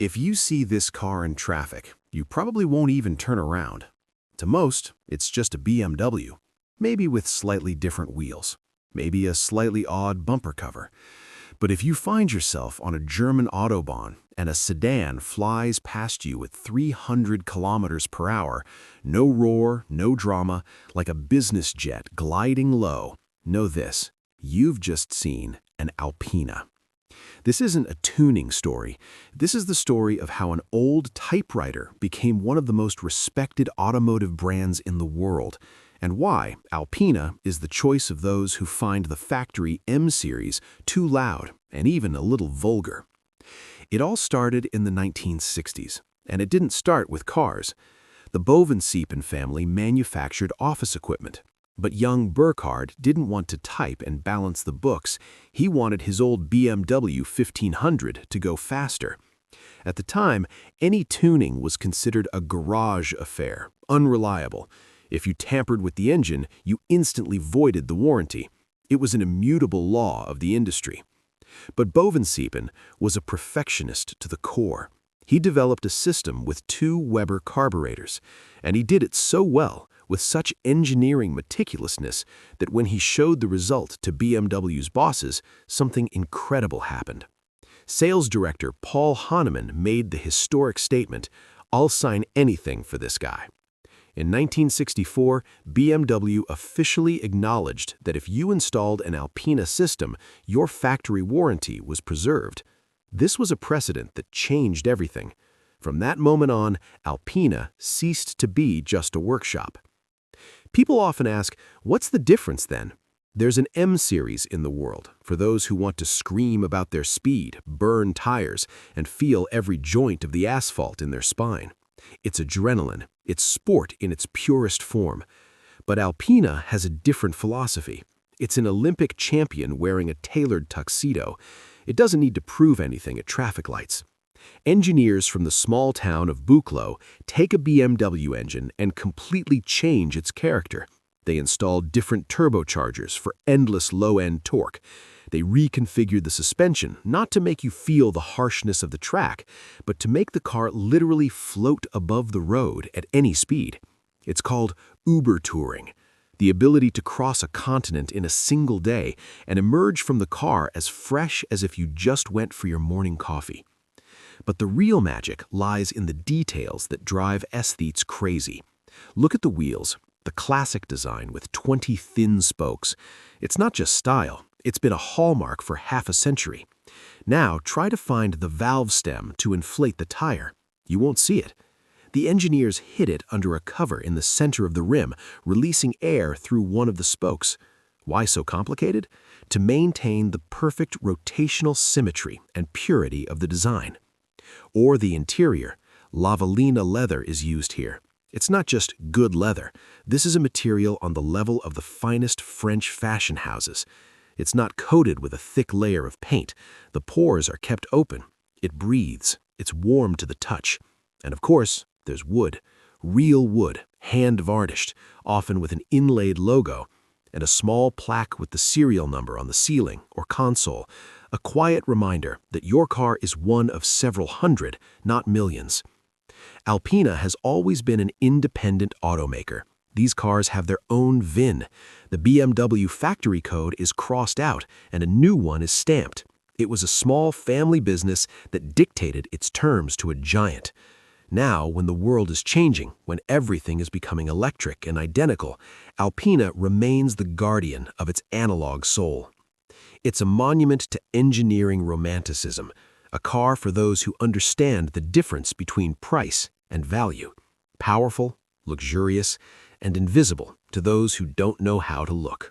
If you see this car in traffic, you probably won't even turn around. To most, it's just a BMW, maybe with slightly different wheels, maybe a slightly odd bumper cover. But if you find yourself on a German autobahn and a sedan flies past you at 300 kilometers per hour, no roar, no drama, like a business jet gliding low, know this: you've just seen an Alpina. This isn't a tuning story. This is the story of how an old typewriter became one of the most respected automotive brands in the world, and why Alpina is the choice of those who find the factory M series too loud and even a little vulgar. It all started in the 1960s, and it didn't start with cars. The Bovensiepen family manufactured office equipment. But young Burkhard didn't want to type and balance the books. He wanted his old BMW 1500 to go faster. At the time, any tuning was considered a garage affair, unreliable. If you tampered with the engine, you instantly voided the warranty. It was an immutable law of the industry. But Bovensiepen was a perfectionist to the core. He developed a system with 2 Weber carburetors, and he did it so well, with such engineering meticulousness, that when he showed the result to BMW's bosses, something incredible happened. Sales director Paul Hahnemann made the historic statement, "I'll sign anything for this guy." In 1964, BMW officially acknowledged that if you installed an Alpina system, your factory warranty was preserved. This was a precedent that changed everything. From that moment on, Alpina ceased to be just a workshop. People often ask, what's the difference then? There's an M series in the world for those who want to scream about their speed, burn tires, and feel every joint of the asphalt in their spine. It's adrenaline. It's sport in its purest form. But Alpina has a different philosophy. It's an Olympic champion wearing a tailored tuxedo. It doesn't need to prove anything at traffic lights. Engineers from the small town of Buchloe take a BMW engine and completely change its character. They installed different turbochargers for endless low-end torque. They reconfigured the suspension, not to make you feel the harshness of the track, but to make the car literally float above the road at any speed. It's called Uber touring, the ability to cross a continent in a single day and emerge from the car as fresh as if you just went for your morning coffee. But the real magic lies in the details that drive aesthetes crazy. Look at the wheels, the classic design with 20 thin spokes. It's not just style, it's been a hallmark for half a century. Now try to find the valve stem to inflate the tire. You won't see it. The engineers hid it under a cover in the center of the rim, releasing air through one of the spokes. Why so complicated? To maintain the perfect rotational symmetry and purity of the design. Or the interior. Lavalina leather is used here. It's not just good leather. This is a material on the level of the finest French fashion houses. It's not coated with a thick layer of paint. The pores are kept open. It breathes. It's warm to the touch. And of course, there's wood. Real wood, hand-varnished, often with an inlaid logo, and a small plaque with the serial number on the ceiling or console, a quiet reminder that your car is one of several hundred, not millions. Alpina has always been an independent automaker. These cars have their own VIN. The BMW factory code is crossed out and a new one is stamped. It was a small family business that dictated its terms to a giant. Now, when the world is changing, when everything is becoming electric and identical, Alpina remains the guardian of its analog soul. It's a monument to engineering romanticism, a car for those who understand the difference between price and value, powerful, luxurious, and invisible to those who don't know how to look.